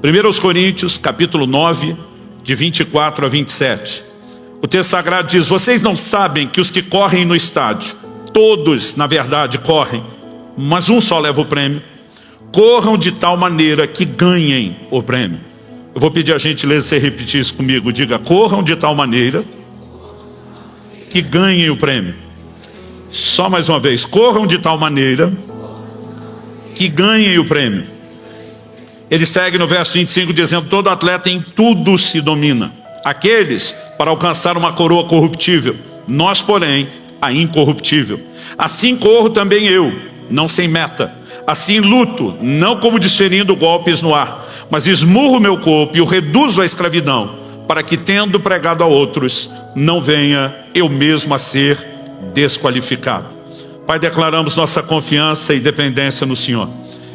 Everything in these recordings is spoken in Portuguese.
1 Coríntios, capítulo 9, de 24 a 27. O texto sagrado diz: vocês não sabem que os que correm no estádio, todos, na verdade, correm, mas um só leva o prêmio. Corram de tal maneira que ganhem o prêmio. Eu vou pedir a gentileza de você repetir isso comigo. Diga: corram de tal maneira que ganhem o prêmio. Só mais uma vez: corram de tal maneira que ganhem o prêmio. Ele segue no verso 25 dizendo: todo atleta em tudo se domina. Aqueles para alcançar uma coroa corruptível, nós porém a incorruptível. Assim corro também eu, não sem meta. Assim luto, não como desferindo golpes no ar, mas esmurro meu corpo e o reduzo à escravidão, para que, tendo pregado a outros, não venha eu mesmo a ser desqualificado. Pai, declaramos nossa confiança e dependência no Senhor,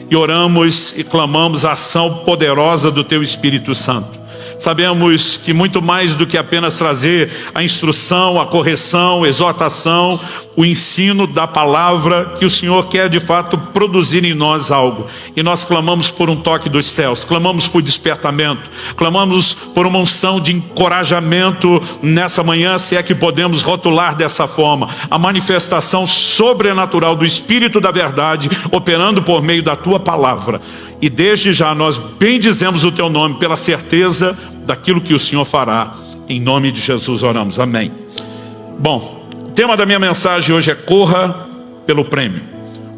e oramos e clamamos a ação poderosa do Teu Espírito Santo. Sabemos que muito mais do que apenas trazer a instrução, a correção, a exortação, o ensino da palavra, que o Senhor quer de fato produzir em nós algo. E nós clamamos por um toque dos céus, clamamos por despertamento, clamamos por uma unção de encorajamento nessa manhã, se é que podemos rotular dessa forma, a manifestação sobrenatural do Espírito da verdade, operando por meio da Tua palavra. E desde já nós bendizemos o Teu nome pela certeza daquilo que o Senhor fará. Em nome de Jesus oramos, amém. Bom, o tema da minha mensagem hoje é: corra pelo prêmio.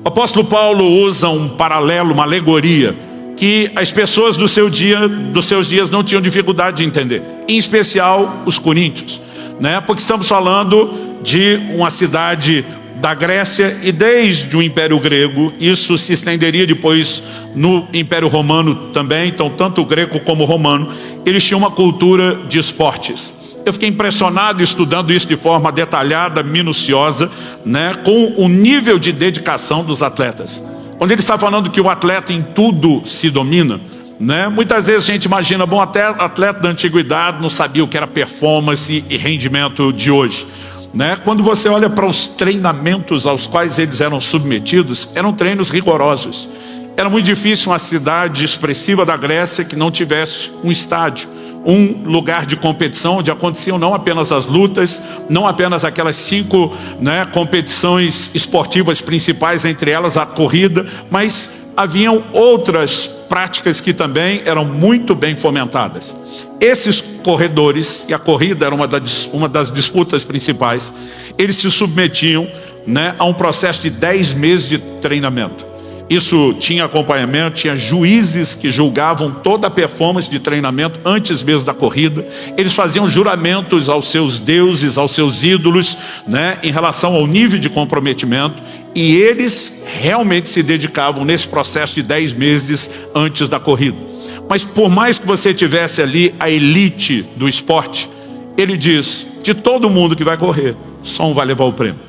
O apóstolo Paulo usa um paralelo, uma alegoria, que as pessoas dos seus dias não tinham dificuldade de entender, em especial os coríntios, né? Porque estamos falando de uma cidade da Grécia, e desde o Império Grego, isso se estenderia depois no Império Romano também. Então tanto o grego como o romano, eles tinham uma cultura de esportes. Eu fiquei impressionado estudando isso de forma detalhada, minuciosa, né, com o nível de dedicação dos atletas. Quando ele está falando que o atleta em tudo se domina, né, muitas vezes a gente imagina: bom, até atleta da antiguidade não sabia o que era performance e rendimento de hoje, né? Quando você olha para os treinamentos aos quais eles eram submetidos, eram treinos rigorosos. Era muito difícil uma cidade expressiva da Grécia que não tivesse um estádio, um lugar de competição onde aconteciam não apenas as lutas, não apenas aquelas 5, né, competições esportivas principais, entre elas a corrida, mas haviam outras práticas que também eram muito bem fomentadas. Esses corredores, e a corrida era uma das disputas principais, eles se submetiam, né, a um processo de 10 meses de treinamento. Isso tinha acompanhamento, tinha juízes que julgavam toda a performance de treinamento antes mesmo da corrida. Eles faziam juramentos aos seus deuses, aos seus ídolos, né, em relação ao nível de comprometimento. E eles realmente se dedicavam nesse processo de 10 meses antes da corrida. Mas por mais que você tivesse ali a elite do esporte, ele diz: de todo mundo que vai correr, só um vai levar o prêmio.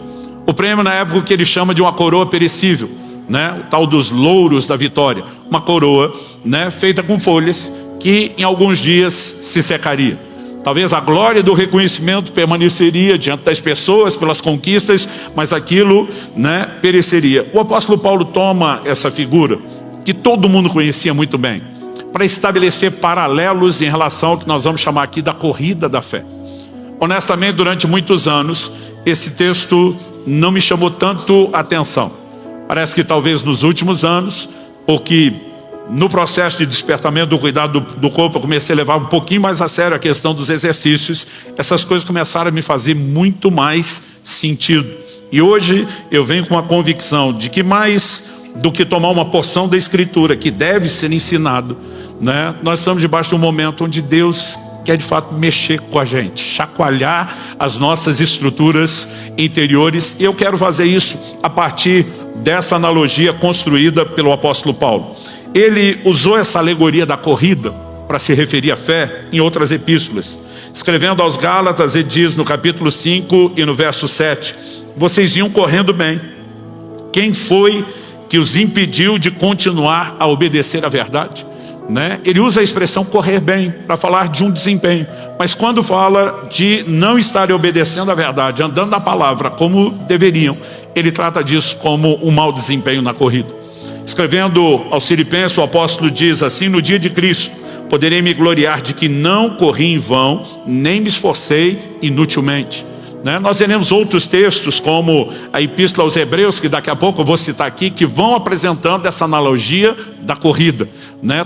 O prêmio, na época, que ele chama de uma coroa perecível, né? O tal dos louros da vitória. Uma coroa, né, feita com folhas que em alguns dias se secaria. Talvez a glória do reconhecimento permaneceria diante das pessoas pelas conquistas, mas aquilo, né, pereceria. O apóstolo Paulo toma essa figura, que todo mundo conhecia muito bem, para estabelecer paralelos em relação ao que nós vamos chamar aqui da corrida da fé. Honestamente, durante muitos anos, esse texto não me chamou tanto atenção. Parece que talvez nos últimos anos, porque no processo de despertamento do cuidado do corpo, eu comecei a levar um pouquinho mais a sério a questão dos exercícios. Essas coisas começaram a me fazer muito mais sentido. E hoje eu venho com a convicção de que mais do que tomar uma porção da Escritura que deve ser ensinado, né, nós estamos debaixo de um momento onde Deus quer de fato mexer com a gente, chacoalhar as nossas estruturas interiores. E eu quero fazer isso a partir dessa analogia construída pelo apóstolo Paulo. Ele usou essa alegoria da corrida para se referir à fé em outras epístolas. Escrevendo aos Gálatas, ele diz no capítulo 5 e no verso 7: vocês iam correndo bem. Quem foi que os impediu de continuar a obedecer à verdade? Né? Ele usa a expressão correr bem para falar de um desempenho, mas quando fala de não estarem obedecendo à verdade, andando na palavra como deveriam, ele trata disso como um mau desempenho na corrida. Escrevendo aos Filipenses, o apóstolo diz assim: no dia de Cristo, poderei me gloriar de que não corri em vão, nem me esforcei inutilmente. Nós veremos outros textos, como a Epístola aos Hebreus, que daqui a pouco eu vou citar aqui, que vão apresentando essa analogia da corrida.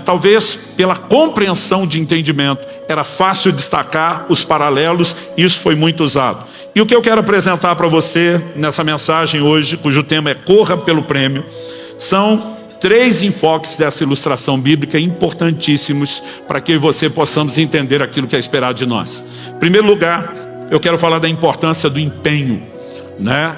Talvez pela compreensão de entendimento, era fácil destacar os paralelos, e isso foi muito usado. E o que eu quero apresentar para você nessa mensagem hoje, cujo tema é Corra pelo Prêmio, são 3 enfoques dessa ilustração bíblica importantíssimos para que você possamos entender aquilo que é esperado de nós. Em primeiro lugar, eu quero falar da importância do empenho,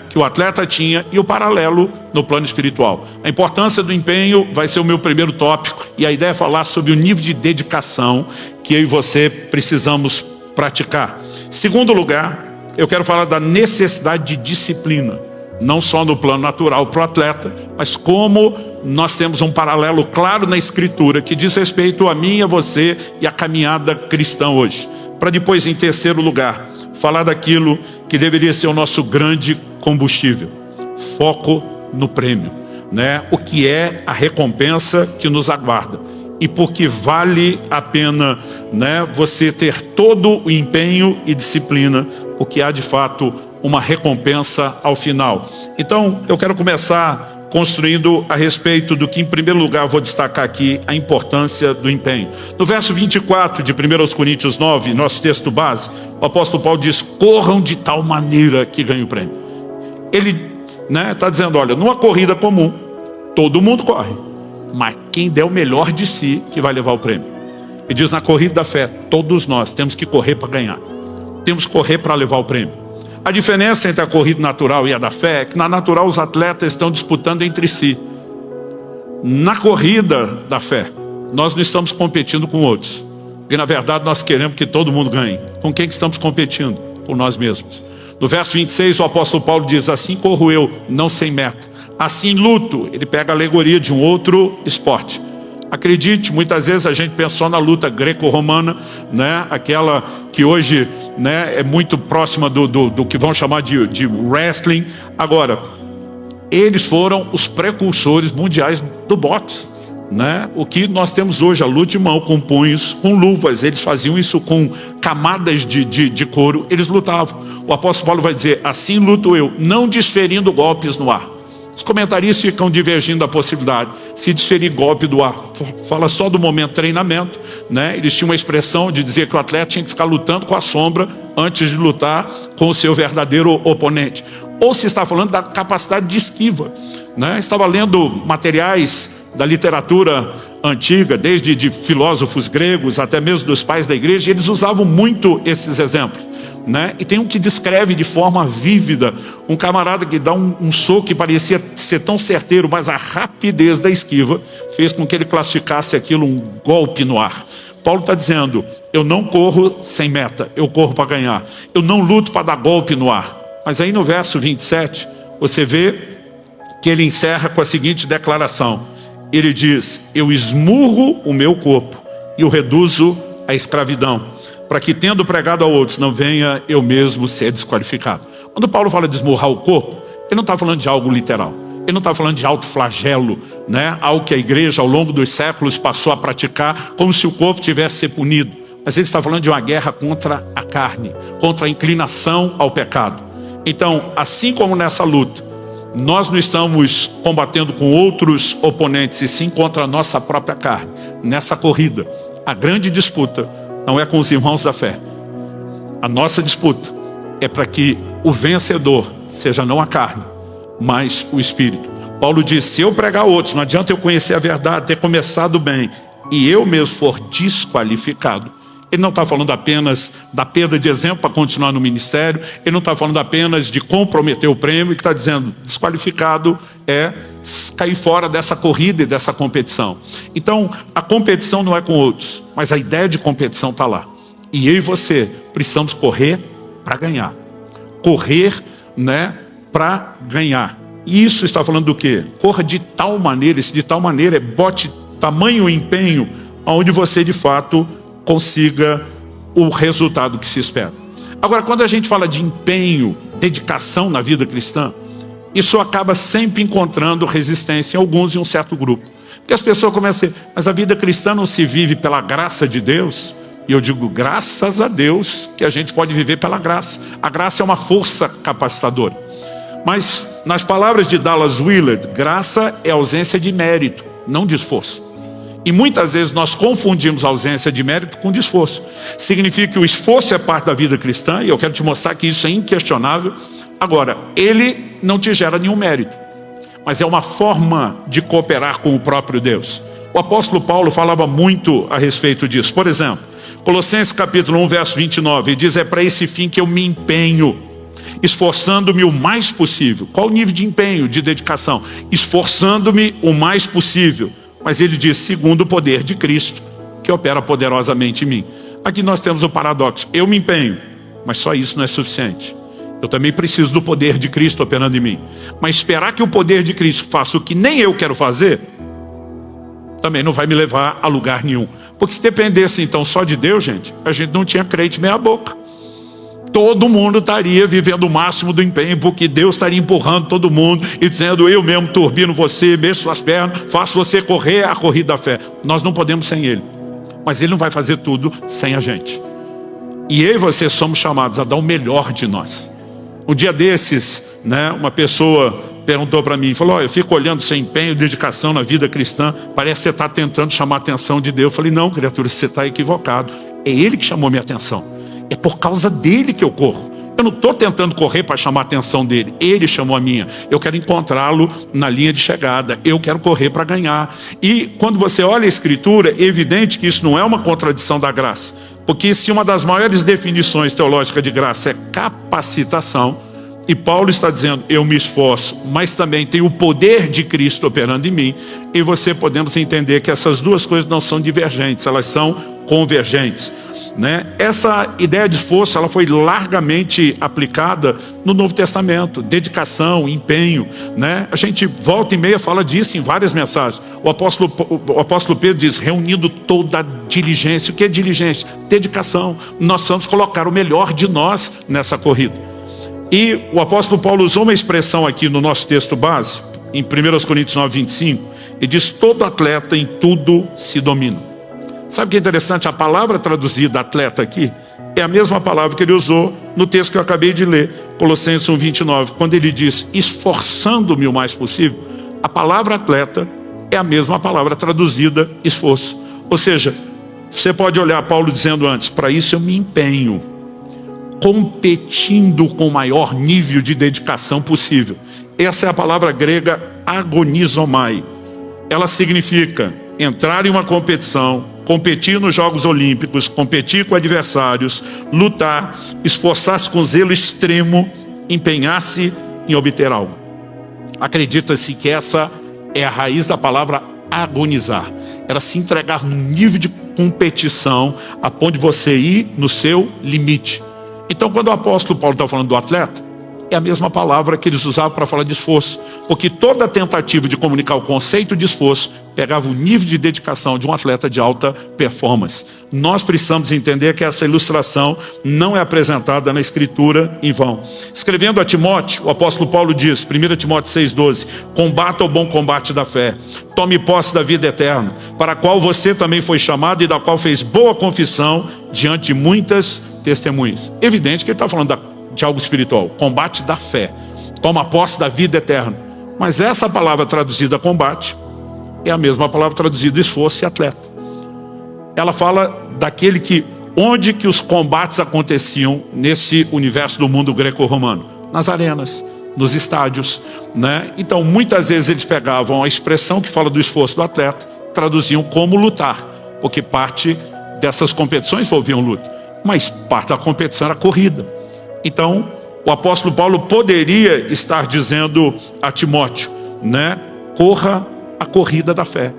que o atleta tinha, e o paralelo no plano espiritual. A importância do empenho vai ser o meu primeiro tópico, e a ideia é falar sobre o nível de dedicação que eu e você precisamos praticar. Em segundo lugar, eu quero falar da necessidade de disciplina, não só no plano natural para o atleta, mas como nós temos um paralelo claro na Escritura que diz respeito a mim, a você e a caminhada cristã hoje. Para depois, em terceiro lugar, falar daquilo que deveria ser o nosso grande combustível: foco no prêmio, o que é a recompensa que nos aguarda, e porque vale a pena você ter todo o empenho e disciplina, porque há de fato uma recompensa ao final. Então eu quero começar construindo a respeito do que, em primeiro lugar, eu vou destacar aqui, a importância do empenho. No verso 24 de 1 Coríntios 9, nosso texto base, o apóstolo Paulo diz: corram de tal maneira que ganhem o prêmio. Ele está dizendo, olha, numa corrida comum, todo mundo corre, mas quem der o melhor de si que vai levar o prêmio. Ele diz, na corrida da fé, todos nós temos que correr para ganhar, temos que correr para levar o prêmio. A diferença entre a corrida natural e a da fé é que na natural os atletas estão disputando entre si. Na corrida da fé, nós não estamos competindo com outros, porque na verdade nós queremos que todo mundo ganhe. Com quem que estamos competindo? Com nós mesmos. No verso 26 o apóstolo Paulo diz: assim corro eu, não sem meta, assim luto. Ele pega a alegoria de um outro esporte. Acredite, muitas vezes a gente pensou na luta greco-romana, aquela que hoje é muito próxima do que vão chamar de wrestling. Agora, eles foram os precursores mundiais do boxe. O que nós temos hoje, a luta de mão, com punhos, com luvas. Eles faziam isso com camadas de couro, eles lutavam. O apóstolo Paulo vai dizer: assim luto eu, não desferindo golpes no ar. Os comentaristas ficam divergindo da possibilidade. Se desferir golpe do ar, fala só do momento de treinamento, Eles tinham uma expressão de dizer que o atleta tinha que ficar lutando com a sombra antes de lutar com o seu verdadeiro oponente. Ou se está falando da capacidade de esquiva, Estava lendo materiais da literatura antiga, desde de filósofos gregos até mesmo dos pais da igreja, e eles usavam muito esses exemplos. E tem um que descreve de forma vívida um camarada que dá um soco que parecia ser tão certeiro, mas a rapidez da esquiva fez com que ele classificasse aquilo um golpe no ar. Paulo está dizendo: eu não corro sem meta, eu corro para ganhar, eu não luto para dar golpe no ar. Mas aí no verso 27 você vê que ele encerra com a seguinte declaração. Ele diz: eu esmurro o meu corpo e o reduzo à escravidão, para que, tendo pregado a outros, não venha eu mesmo ser desqualificado. Quando Paulo fala de esmurrar o corpo, ele não está falando de algo literal. Ele não está falando de autoflagelo, algo que a igreja ao longo dos séculos passou a praticar, como se o corpo tivesse que ser punido. Mas ele está falando de uma guerra contra a carne, contra a inclinação ao pecado. Então, assim como nessa luta, nós não estamos combatendo com outros oponentes, e sim contra a nossa própria carne. Nessa corrida, a grande disputa não é com os irmãos da fé. A nossa disputa é para que o vencedor seja não a carne, mas o Espírito. Paulo diz: se eu pregar a outros, não adianta eu conhecer a verdade, ter começado bem, e eu mesmo for desqualificado. Ele não está falando apenas da perda de exemplo para continuar no ministério. Ele não está falando apenas de comprometer o prêmio. Ele está dizendo: desqualificado é cair fora dessa corrida e dessa competição. Então, a competição não é com outros, mas a ideia de competição está lá. E eu e você precisamos correr para ganhar. Correr, para ganhar. E isso está falando do quê? Corra de tal maneira, esse de tal maneira é bote tamanho empenho, onde você de fato consiga o resultado que se espera. Agora, quando a gente fala de empenho, dedicação na vida cristã, isso acaba sempre encontrando resistência em alguns e um certo grupo. Porque as pessoas começam a dizer, mas a vida cristã não se vive pela graça de Deus? E eu digo, graças a Deus que a gente pode viver pela graça. A graça é uma força capacitadora. Mas, nas palavras de Dallas Willard, graça é ausência de mérito, não de esforço. E muitas vezes nós confundimos a ausência de mérito com de esforço. Significa que o esforço é parte da vida cristã, e eu quero te mostrar que isso é inquestionável. Agora, ele não te gera nenhum mérito, mas é uma forma de cooperar com o próprio Deus. O apóstolo Paulo falava muito a respeito disso. Por exemplo, Colossenses capítulo 1, verso 29, ele diz, é para esse fim que eu me empenho, esforçando-me o mais possível. Qual o nível de empenho, de dedicação? Esforçando-me o mais possível. Mas ele diz, segundo o poder de Cristo, que opera poderosamente em mim. Aqui nós temos o paradoxo. Eu me empenho, mas só isso não é suficiente. Eu também preciso do poder de Cristo operando em mim. Mas esperar que o poder de Cristo faça o que nem eu quero fazer, também não vai me levar a lugar nenhum. Porque se dependesse então só de Deus, gente, a gente não tinha crente meia boca. Todo mundo estaria vivendo o máximo do empenho, porque Deus estaria empurrando todo mundo e dizendo, eu mesmo turbino você, mexo suas pernas, faço você correr a corrida da fé. Nós não podemos sem Ele. Mas Ele não vai fazer tudo sem a gente. E eu e você somos chamados a dar o melhor de nós. Um dia desses, uma pessoa perguntou para mim, falou, eu fico olhando seu empenho, dedicação na vida cristã, parece que você está tentando chamar a atenção de Deus. Eu falei, não, criatura, você está equivocado. É Ele que chamou minha atenção. É por causa dele que eu corro. Eu não estou tentando correr para chamar a atenção dele. Ele chamou a minha. Eu quero encontrá-lo na linha de chegada. Eu quero correr para ganhar. E quando você olha a Escritura, é evidente que isso não é uma contradição da graça. Porque se uma das maiores definições teológicas de graça é capacitação, e Paulo está dizendo, eu me esforço, mas também tem o poder de Cristo operando em mim, e você podemos entender que essas duas coisas não são divergentes, elas são convergentes. Essa ideia de esforço ela foi largamente aplicada no Novo Testamento, dedicação, empenho, A gente volta e meia fala disso em várias mensagens. O apóstolo Pedro diz, reunindo toda a diligência. O que é diligência? Dedicação. Nós vamos colocar o melhor de nós nessa corrida. E o apóstolo Paulo usou uma expressão aqui no nosso texto base, em 1 Coríntios 9, 25, ele diz, todo atleta em tudo se domina. Sabe o que é interessante? A palavra traduzida atleta aqui é a mesma palavra que ele usou no texto que eu acabei de ler, Colossenses 1, 29, quando ele diz, esforçando-me o mais possível. A palavra atleta é a mesma palavra traduzida esforço. Ou seja, você pode olhar Paulo dizendo antes, para isso eu me empenho, competindo com o maior nível de dedicação possível. Essa é a palavra grega agonizomai. Ela significa entrar em uma competição, competir nos Jogos Olímpicos, competir com adversários, lutar, esforçar-se com zelo extremo, empenhar-se em obter algo. Acredita-se que essa é a raiz da palavra agonizar. Era se entregar num nível de competição a ponto de você ir no seu limite. Então, quando o apóstolo Paulo está falando do atleta, é a mesma palavra que eles usavam para falar de esforço. Porque toda tentativa de comunicar o conceito de esforço pegava o nível de dedicação de um atleta de alta performance. Nós precisamos entender que essa ilustração não é apresentada na Escritura em vão. Escrevendo a Timóteo, o apóstolo Paulo diz, 1 Timóteo 6,12, combata o bom combate da fé, tome posse da vida eterna, para a qual você também foi chamado e da qual fez boa confissão diante de muitas testemunhas. Evidente que ele está falando de algo espiritual, combate da fé, toma posse da vida eterna. Mas essa palavra traduzida combate é a mesma palavra traduzida esforço e atleta. Ela fala daquele que, onde que os combates aconteciam nesse universo do mundo greco-romano? Nas arenas, nos estádios, Então muitas vezes eles pegavam a expressão que fala do esforço do atleta, traduziam como lutar, porque parte dessas competições envolviam luta, mas parte da competição era corrida. Então, o apóstolo Paulo poderia estar dizendo a Timóteo, corra a corrida da fé.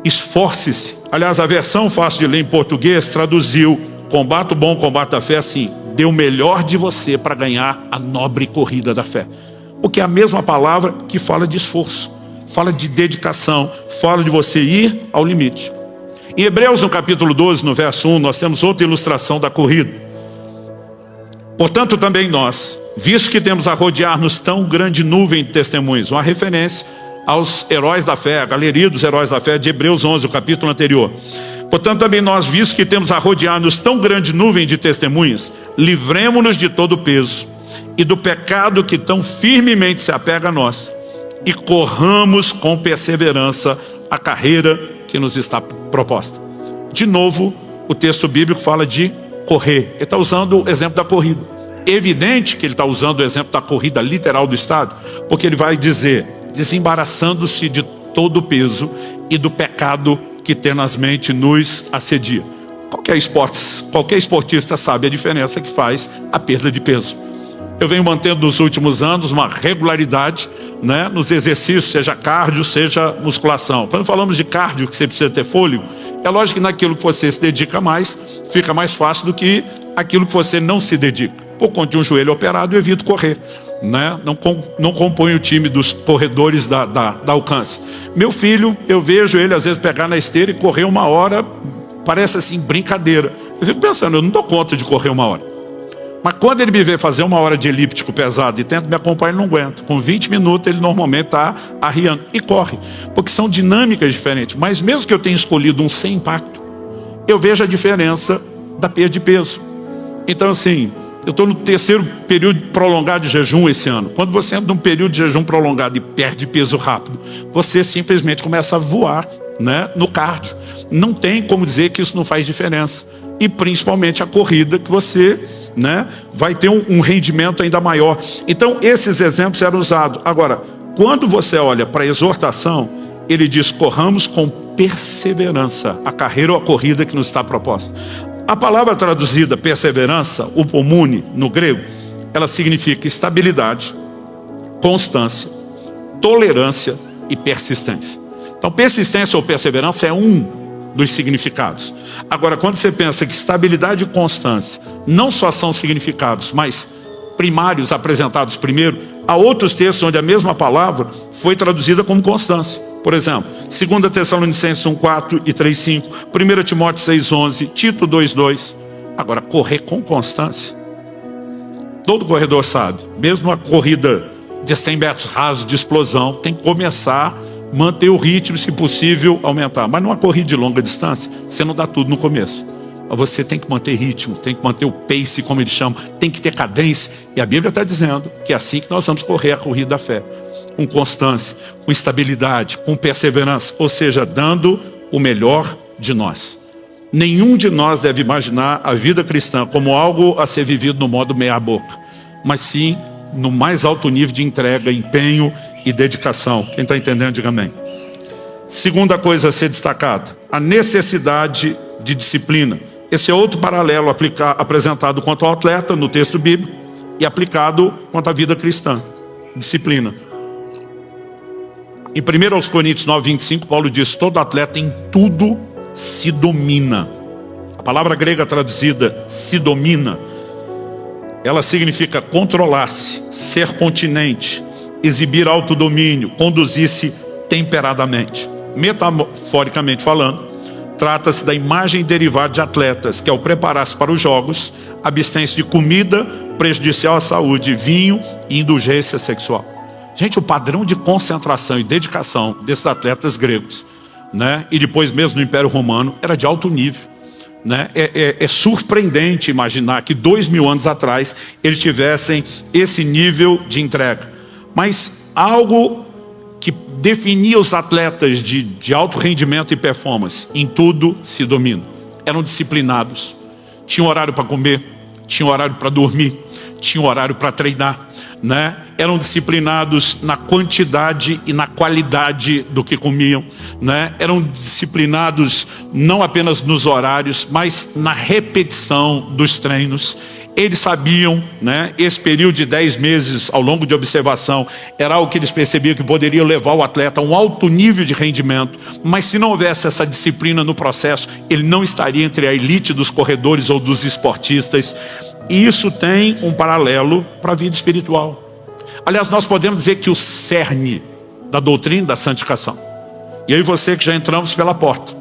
Esforce-se. Aliás, a versão fácil de ler em português traduziu, combate o bom combate da fé, assim, dê o melhor de você para ganhar a nobre corrida da fé. Porque é a mesma palavra que fala de esforço, fala de dedicação, fala de você ir ao limite. Em Hebreus, no capítulo 12, no verso 1, nós temos outra ilustração da corrida. Portanto, também nós, visto que temos a rodear-nos tão grande nuvem de testemunhos, uma referência aos heróis da fé, a galeria dos heróis da fé de Hebreus 11, o capítulo anterior. Portanto, também nós, visto que temos a rodear-nos tão grande nuvem de testemunhas, livremo-nos de todo o peso e do pecado que tão firmemente se apega a nós, e corramos com perseverança a carreira que nos está proposta. De novo, o texto bíblico fala de correr. Ele está usando o exemplo da corrida. É evidente que ele está usando o exemplo da corrida literal do estádio, porque ele vai dizer, desembaraçando-se de todo o peso e do pecado que tenazmente nos assedia. Qualquer esportista sabe a diferença que faz a perda de peso. Eu venho mantendo nos últimos anos uma regularidade, né, nos exercícios, seja cardio, seja musculação. Quando falamos de cardio, que você precisa ter fôlego, é lógico que naquilo que você se dedica mais, fica mais fácil do que aquilo que você não se dedica. Por conta de um joelho operado, eu evito correr, né? Não compõe o time dos corredores da Alcance. Meu filho, eu vejo ele às vezes pegar na esteira e correr 1 hora, parece assim, brincadeira. Eu fico pensando, eu não dou conta de correr 1 hora. Mas quando ele me vê fazer 1 hora de elíptico pesado e tenta me acompanhar, ele não aguenta. Com 20 minutos ele normalmente está arriando e corre. Porque são dinâmicas diferentes. Mas mesmo que eu tenha escolhido um sem impacto, eu vejo a diferença da perda de peso. Então assim, eu estou no 3º período prolongado de jejum esse ano. Quando você entra num período de jejum prolongado e perde peso rápido, você simplesmente começa a voar, né, no cardio. Não tem como dizer que isso não faz diferença. E principalmente a corrida, que você, né, vai ter um rendimento ainda maior. Então esses exemplos eram usados. Agora, quando você olha para a exortação, ele diz, corramos com perseverança a carreira ou a corrida que nos está proposta. A palavra traduzida perseverança, upomune no grego, ela significa estabilidade, constância, tolerância e persistência. Então persistência ou perseverança é um dos significados. Agora, quando você pensa que estabilidade e constância não só são significados, mas primários apresentados primeiro, há outros textos onde a mesma palavra foi traduzida como constância. Por exemplo, 2 Tessalonicenses 1:4 e 3:5, 1 Timóteo 6:11, Tito 2:2. Agora, correr com constância. Todo corredor sabe, mesmo a corrida de 100 metros rasos de explosão, tem que começar a manter o ritmo, se possível, aumentar. Mas numa corrida de longa distância, você não dá tudo no começo. Você tem que manter ritmo, tem que manter o pace, como eles chamam, tem que ter cadência. E a Bíblia está dizendo que é assim que nós vamos correr a corrida da fé. Com constância, com estabilidade, com perseverança, ou seja, dando o melhor de nós. Nenhum de nós deve imaginar a vida cristã como algo a ser vivido no modo meia boca, mas sim no mais alto nível de entrega, empenho e dedicação. Quem está entendendo, diga amém. Segunda coisa a ser destacada, a necessidade de disciplina. Esse é outro paralelo apresentado quanto ao atleta no texto bíblico e aplicado quanto à vida cristã. Disciplina. Em 1 Coríntios 9:25, Paulo diz, todo atleta em tudo se domina. A palavra grega traduzida, se domina, ela significa controlar-se, ser continente, exibir autodomínio, conduzir-se temperadamente. Metaforicamente falando, trata-se da imagem derivada de atletas, que ao preparar-se para os jogos, abstêm-se de comida prejudicial à saúde, vinho e indulgência sexual. Gente, o padrão de concentração e dedicação desses atletas gregos, né, e depois mesmo no Império Romano, era de alto nível. Né? É surpreendente imaginar que 2000 anos atrás eles tivessem esse nível de entrega. Mas algo que definia os atletas de alto rendimento e performance, em tudo se domina. Eram disciplinados, tinham horário para comer, tinham horário para dormir, tinham horário para treinar, né? Eram disciplinados na quantidade e na qualidade do que comiam, né? Eram disciplinados não apenas nos horários, mas na repetição dos treinos. Eles sabiam, né? Esse período de 10 meses ao longo de observação era algo que eles percebiam que poderia levar o atleta a um alto nível de rendimento, mas se não houvesse essa disciplina no processo, ele não estaria entre a elite dos corredores ou dos esportistas. E isso tem um paralelo para a vida espiritual. Aliás, nós podemos dizer que o cerne da doutrina da santificação, e aí você que já entramos pela porta,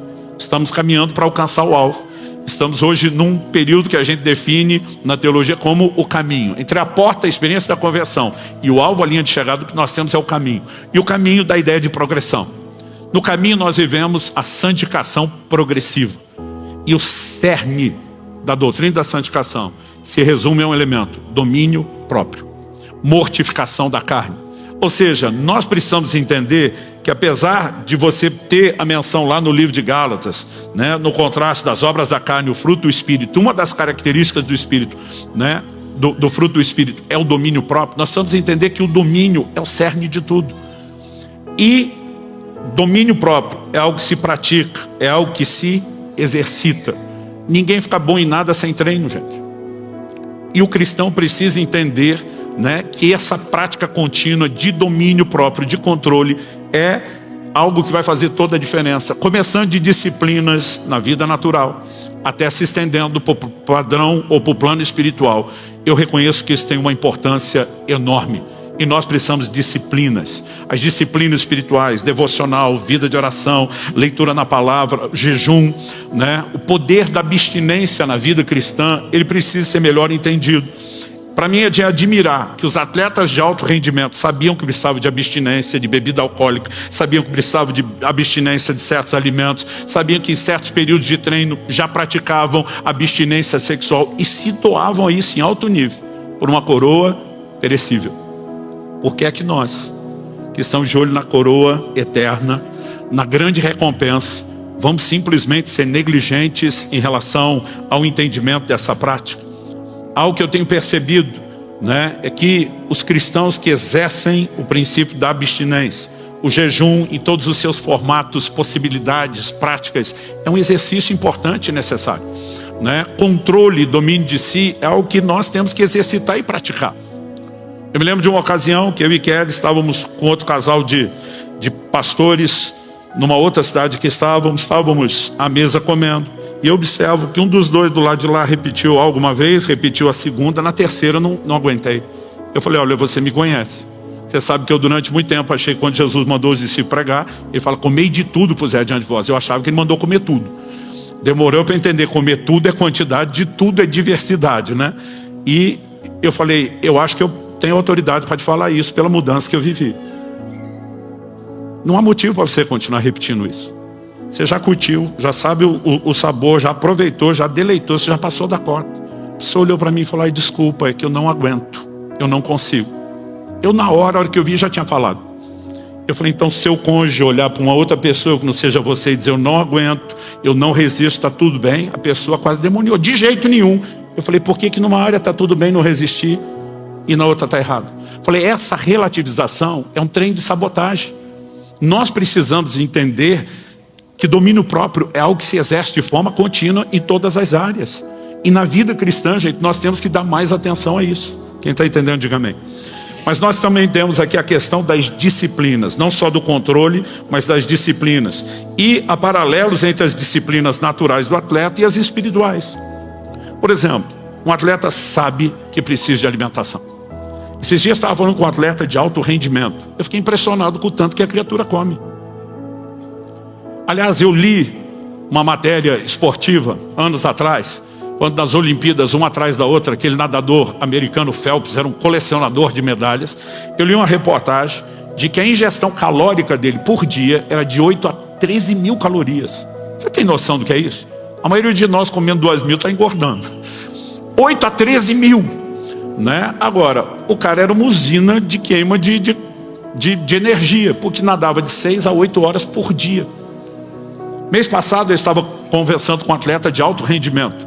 Estamos caminhando para alcançar o alvo. Estamos hoje num período que a gente define na teologia como o caminho. Entre a porta, a experiência da conversão, e o alvo, a linha de chegada, o que nós temos é o caminho. E o caminho da ideia de progressão. No caminho nós vivemos a santificação progressiva. E o cerne da doutrina da santificação se resume a um elemento: domínio próprio. Mortificação da carne. Ou seja, nós precisamos entender que apesar de você ter a menção lá no livro de Gálatas, né, no contraste das obras da carne e o fruto do Espírito, uma das características do Espírito, né, do fruto do Espírito é o domínio próprio. Nós precisamos entender que o domínio é o cerne de tudo. E domínio próprio é algo que se pratica, é algo que se exercita. Ninguém fica bom em nada sem treino, gente. E o cristão precisa entender, né, que essa prática contínua de domínio próprio, de controle, é algo que vai fazer toda a diferença. Começando de disciplinas na vida natural, até se estendendo para o padrão ou para o plano espiritual. Eu reconheço que isso tem uma importância enorme. E nós precisamos de disciplinas. As disciplinas espirituais, devocional, vida de oração, leitura na palavra, jejum, né? O poder da abstinência na vida cristã, ele precisa ser melhor entendido. Para mim é de admirar que os atletas de alto rendimento sabiam que precisavam de abstinência de bebida alcoólica, sabiam que precisavam de abstinência de certos alimentos, sabiam que em certos períodos de treino já praticavam abstinência sexual e se doavam a isso em alto nível, por uma coroa perecível. Por que é que nós, que estamos de olho na coroa eterna, na grande recompensa, vamos simplesmente ser negligentes em relação ao entendimento dessa prática? Algo que eu tenho percebido, né, é que os cristãos que exercem o princípio da abstinência, o jejum em todos os seus formatos, possibilidades, práticas, é um exercício importante e necessário, né? Controle, domínio de si é algo que nós temos que exercitar e praticar. Eu me lembro de uma ocasião que eu e Kelly estávamos com outro casal de pastores numa outra cidade que estávamos à mesa comendo. E eu observo que um dos dois do lado de lá repetiu alguma vez, repetiu a segunda, na terceira eu não aguentei. Eu falei: olha, você me conhece. Você sabe que eu durante muito tempo achei que quando Jesus mandou os discípulos pregar, ele fala: comei de tudo puser diante de vós. Eu achava que ele mandou comer tudo. Demorou para entender, comer tudo é quantidade, de tudo é diversidade, né? E eu falei: eu acho que eu tenho autoridade para te falar isso pela mudança que eu vivi. Não há motivo para você continuar repetindo isso. Você já curtiu, já sabe o sabor, já aproveitou, já deleitou, você já passou da cota. Você olhou para mim e falou: ai, desculpa, é que eu não aguento, eu não consigo. Eu na hora que eu vi já tinha falado. Eu falei: então seu cônjuge olhar para uma outra pessoa que não seja você e dizer: eu não aguento, eu não resisto, está tudo bem, a pessoa quase demoniou. De jeito nenhum. Eu falei: por que numa área está tudo bem não resistir e na outra está errado? Falei: essa relativização é um trem de sabotagem. Nós precisamos entender que domínio próprio é algo que se exerce de forma contínua em todas as áreas. E na vida cristã, gente, nós temos que dar mais atenção a isso. Quem está entendendo, diga amém. Mas nós também temos aqui a questão das disciplinas, não só do controle, mas das disciplinas. E há paralelos entre as disciplinas naturais do atleta e as espirituais. Por exemplo, um atleta sabe que precisa de alimentação. Esses dias eu estava falando com um atleta de alto rendimento. Eu fiquei impressionado com o tanto que a criatura come. Aliás, eu li uma matéria esportiva anos atrás, quando nas Olimpíadas, uma atrás da outra, aquele nadador americano Phelps era um colecionador de medalhas. Eu li uma reportagem de que a ingestão calórica dele por dia era de 8 a 13 mil calorias. Você tem noção do que é isso? A maioria de nós comendo 2.000 está engordando. 8 a 13 mil, né? Agora, o cara era uma usina de queima de energia, porque nadava de 6 a 8 horas por dia. Mês passado eu estava conversando com um atleta de alto rendimento,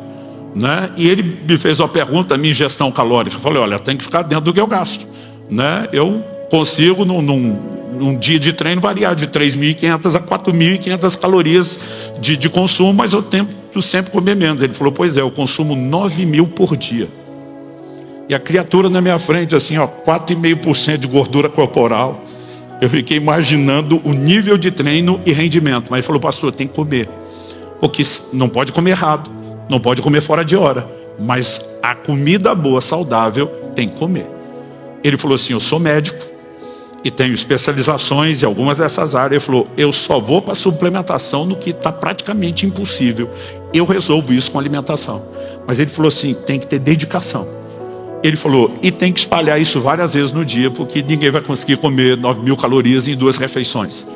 né? E ele me fez uma pergunta, minha ingestão calórica. Eu falei: olha, tem que ficar dentro do que eu gasto, né? Eu consigo num dia de treino variar de 3.500 a 4.500 calorias de consumo, mas eu tento sempre comer menos. Ele falou: pois é, eu consumo 9.000 por dia. E a criatura na minha frente, assim, ó, 4,5% de gordura corporal. Eu fiquei imaginando o nível de treino e rendimento. Mas ele falou: pastor, tem que comer. Porque não pode comer errado, não pode comer fora de hora. Mas a comida boa, saudável, tem que comer. Ele falou assim: eu sou médico e tenho especializações em algumas dessas áreas. Ele falou, eu só vou para suplementação no que está praticamente impossível. Eu resolvo isso com alimentação. Mas ele falou assim, tem que ter dedicação. Ele falou, e tem que espalhar isso várias vezes no dia, porque ninguém vai conseguir comer 9.000 calorias em 2 refeições.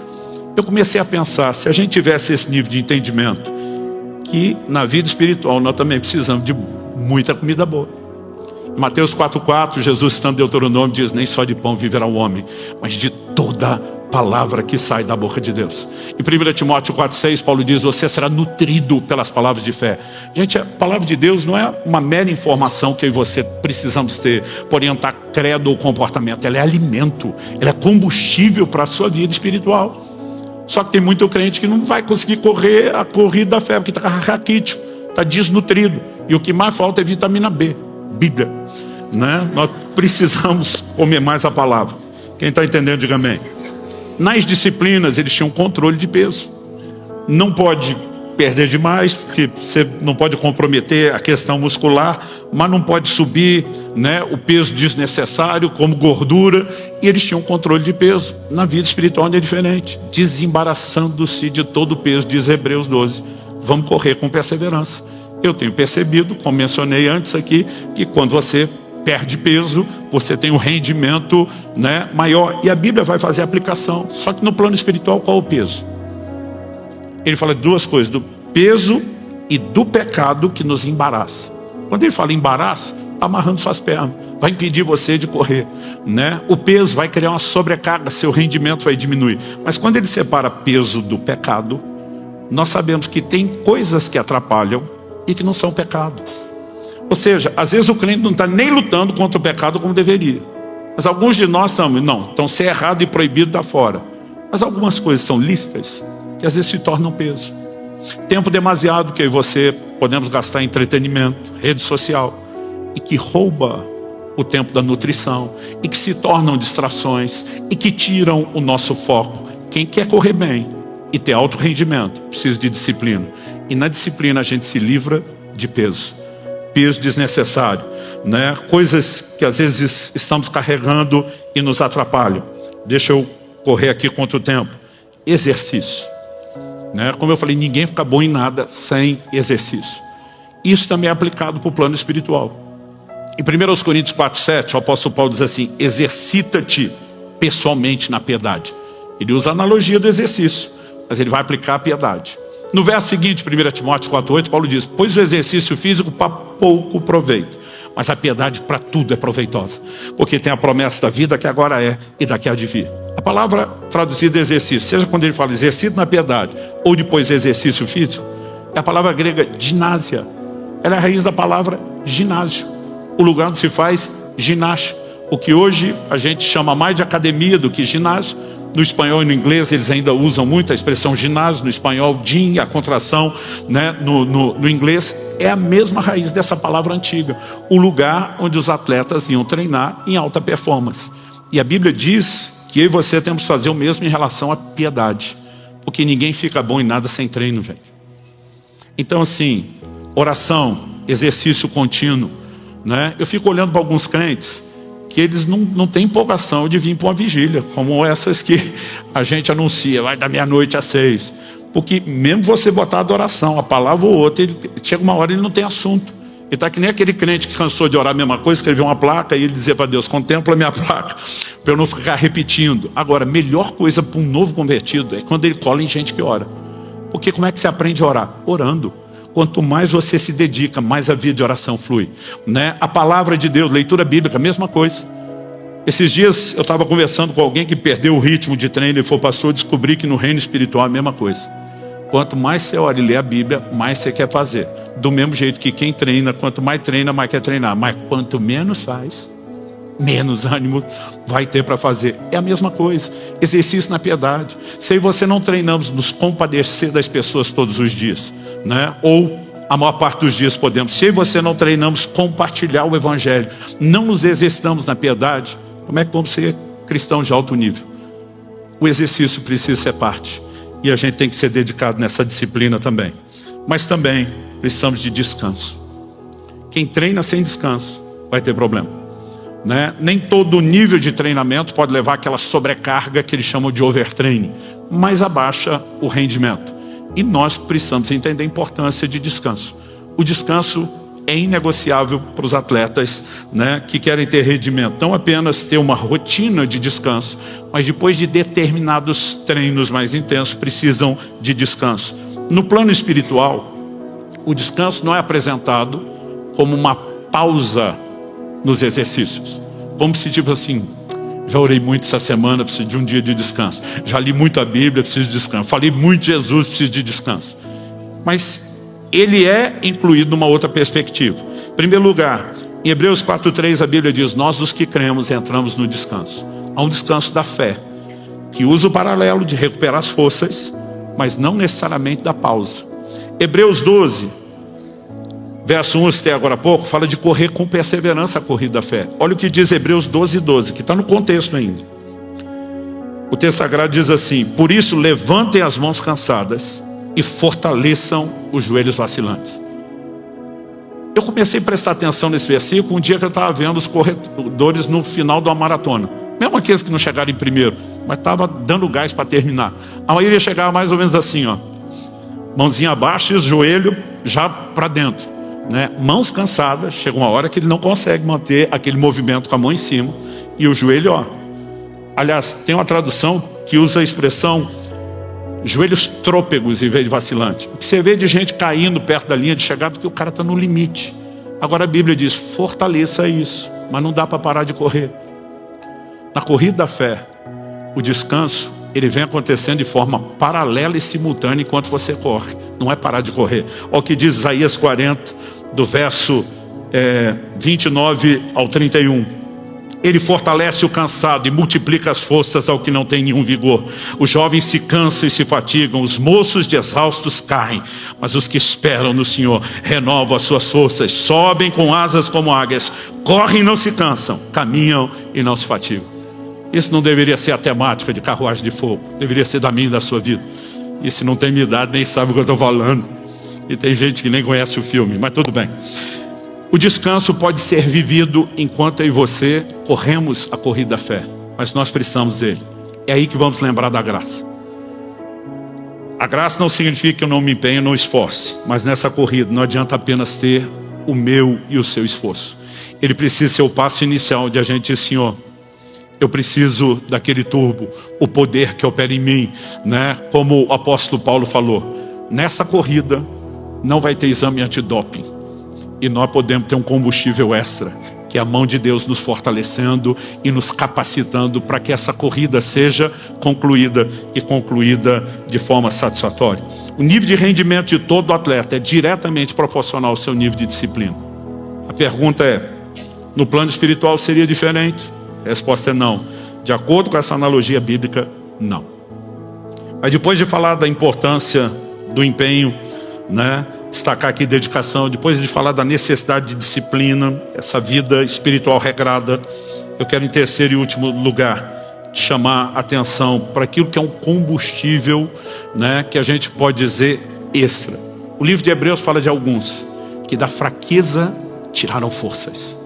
Eu comecei a pensar, se a gente tivesse esse nível de entendimento, que na vida espiritual nós também precisamos de muita comida boa. Em Mateus 4,4, Jesus, estando em Deuteronômio, diz, nem só de pão viverá o homem, mas de toda palavra que sai da boca de Deus. Em 1 Timóteo 4,6, Paulo diz, você será nutrido pelas palavras de fé. Gente, a palavra de Deus não é uma mera informação que eu e você precisamos ter para orientar credo ou comportamento. Ela é alimento, ela é combustível para a sua vida espiritual. Só que tem muito crente que não vai conseguir correr a corrida da fé, porque está raquítico, está desnutrido. E o que mais falta é vitamina B, Bíblia, né? Nós precisamos comer mais a palavra. Quem está entendendo, diga amém. Nas disciplinas, eles tinham controle de peso. Não pode perder demais, porque você não pode comprometer a questão muscular, mas não pode subir, né, o peso desnecessário, como gordura. E eles tinham controle de peso. Na vida espiritual não é diferente. Desembaraçando-se de todo o peso, diz Hebreus 12. Vamos correr com perseverança. Eu tenho percebido, como mencionei antes aqui, que quando você perde peso, você tem um rendimento, né, maior. E a Bíblia vai fazer a aplicação. Só que no plano espiritual, qual é o peso? Ele fala de 2 coisas, do peso e do pecado que nos embaraça. Quando ele fala embaraça, está amarrando suas pernas, vai impedir você de correr, né? O peso vai criar uma sobrecarga, seu rendimento vai diminuir. Mas quando ele separa peso do pecado, nós sabemos que tem coisas que atrapalham e que não são pecado. Ou seja, às vezes o crente não está nem lutando contra o pecado como deveria. Mas alguns de nós estão se errado e proibido da fora. Mas algumas coisas são lícitas, que às vezes se tornam peso. Tempo demasiado que eu e você podemos gastar em entretenimento, rede social, e que rouba o tempo da nutrição, e que se tornam distrações, e que tiram o nosso foco. Quem quer correr bem e ter alto rendimento, precisa de disciplina. E na disciplina a gente se livra de peso. Peso desnecessário, né? Coisas que às vezes estamos carregando e nos atrapalham. Deixa eu correr aqui contra o tempo. Exercício, né? Como eu falei, ninguém fica bom em nada sem exercício. Isso também é aplicado para o plano espiritual. Em 1 Coríntios 4,7, o apóstolo Paulo diz assim, exercita-te pessoalmente na piedade. Ele usa a analogia do exercício, mas ele vai aplicar a piedade. No verso seguinte, 1 Timóteo 4,8, Paulo diz, pois o exercício físico para pouco proveito, mas a piedade para tudo é proveitosa, porque tem a promessa da vida que agora é e da que há de vir. A palavra traduzida exercício, seja quando ele fala exercício na piedade, ou depois exercício físico, é a palavra grega ginásia. Ela é a raiz da palavra ginásio, o lugar onde se faz ginástica, o que hoje a gente chama mais de academia do que ginásio. No espanhol e no inglês eles ainda usam muito a expressão ginásio, no espanhol gym, a contração, né? No inglês é a mesma raiz dessa palavra antiga, o lugar onde os atletas iam treinar em alta performance. E a Bíblia diz que eu e você temos que fazer o mesmo em relação à piedade, porque ninguém fica bom em nada sem treino, gente. Então assim, oração, exercício contínuo, né? Eu fico olhando para alguns crentes que eles não têm empolgação de vir para uma vigília, como essas que a gente anuncia, vai da 12h às 6. Porque mesmo você botar adoração, a palavra ou outra, chega uma hora e ele não tem assunto. Ele está que nem aquele crente que cansou de orar a mesma coisa, escreveu uma placa e ele dizia para Deus, contempla a minha placa, para eu não ficar repetindo. Agora, a melhor coisa para um novo convertido é quando ele cola em gente que ora. Porque como é que você aprende a orar? Orando. Quanto mais você se dedica, mais a vida de oração flui, né? A palavra de Deus, leitura bíblica, mesma coisa. Esses dias eu estava conversando com alguém que perdeu o ritmo de treino e foi pastor, descobri que no reino espiritual é a mesma coisa. Quanto mais você ora e lê a Bíblia, mais você quer fazer. Do mesmo jeito que quem treina, quanto mais treina, mais quer treinar. Mas quanto menos faz, menos ânimo vai ter para fazer. É a mesma coisa, exercício na piedade. Se eu e você não treinamos nos compadecer das pessoas todos os dias, né? Ou a maior parte dos dias podemos, se eu e você não treinamos compartilhar o evangelho, não nos exercitamos na piedade, como é que vamos ser cristãos de alto nível? O exercício precisa ser parte, e a gente tem que ser dedicado nessa disciplina também. Mas também precisamos de descanso. Quem treina sem descanso vai ter problema. né? Nem todo nível de treinamento pode levar àquela sobrecarga que eles chamam de overtraining, mas abaixa o rendimento. E nós precisamos entender a importância de descanso. O descanso é inegociável para os atletas, né, que querem ter rendimento. Não apenas ter uma rotina de descanso, mas depois de determinados treinos mais intensos, precisam de descanso. No plano espiritual, o descanso não é apresentado como uma pausa nos exercícios. Como se tipo assim, já orei muito essa semana, preciso de um dia de descanso. Já li muito a Bíblia, preciso de descanso. Falei muito de Jesus, preciso de descanso. Mas ele é incluído numa outra perspectiva. Em primeiro lugar, em Hebreus 4:3 a Bíblia diz: nós os que cremos entramos no descanso. Há um descanso da fé, que usa o paralelo de recuperar as forças, mas não necessariamente da pausa. Hebreus 12, verso 1, até agora há pouco, fala de correr com perseverança a corrida da fé. Olha o que diz Hebreus 12:12, que está no contexto ainda. O texto sagrado diz assim: por isso levantem as mãos cansadas e fortaleçam os joelhos vacilantes. Eu comecei a prestar atenção nesse versículo um dia que eu estava vendo os corredores no final de uma maratona. Mesmo aqueles que não chegaram em primeiro, mas estava dando gás para terminar. A maioria chegava mais ou menos assim, ó, mãozinha abaixo e o joelho já para dentro, né? Mãos cansadas, chega uma hora que ele não consegue manter aquele movimento com a mão em cima e o joelho, ó. Aliás, tem uma tradução que usa a expressão joelhos trôpegos em vez de vacilante. O que você vê de gente caindo perto da linha de chegada porque o cara está no limite. Agora a Bíblia diz: fortaleça isso, mas não dá para parar de correr. Na corrida da fé, o descanso ele vem acontecendo de forma paralela e simultânea enquanto você corre. Não é parar de correr. Olha o que diz Isaías 40, do verso 29 ao 31. Ele fortalece o cansado e multiplica as forças ao que não tem nenhum vigor. Os jovens se cansam e se fatigam, os moços de exaustos caem, mas os que esperam no Senhor renovam as suas forças, sobem com asas como águias, correm e não se cansam, caminham e não se fatigam. Isso não deveria ser a temática de Carruagem de Fogo, deveria ser da minha e da sua vida. E se não tem minha idade, nem sabe o que eu estou falando. E tem gente que nem conhece o filme, mas tudo bem. O descanso pode ser vivido enquanto eu e você corremos a corrida da fé, mas nós precisamos dele. É aí que vamos lembrar da graça. A graça não significa que eu não me empenho, não esforce, mas nessa corrida não adianta apenas ter o meu e o seu esforço. Ele precisa ser o passo inicial de a gente dizer: Senhor, eu preciso daquele turbo, o poder que opera em mim, né? Como o apóstolo Paulo falou, nessa corrida não vai ter exame antidoping. E nós podemos ter um combustível extra, que é a mão de Deus nos fortalecendo e nos capacitando para que essa corrida seja concluída e concluída de forma satisfatória. O nível de rendimento de todo atleta é diretamente proporcional ao seu nível de disciplina. A pergunta é: no plano espiritual seria diferente? A resposta é não. De acordo com essa analogia bíblica, não. Mas depois de falar da importância do empenho, né? Destacar aqui dedicação, depois de falar da necessidade de disciplina, essa vida espiritual regrada, eu quero em terceiro e último lugar chamar atenção para aquilo que é um combustível, né, que a gente pode dizer extra. O livro de Hebreus fala de alguns que da fraqueza tiraram forças.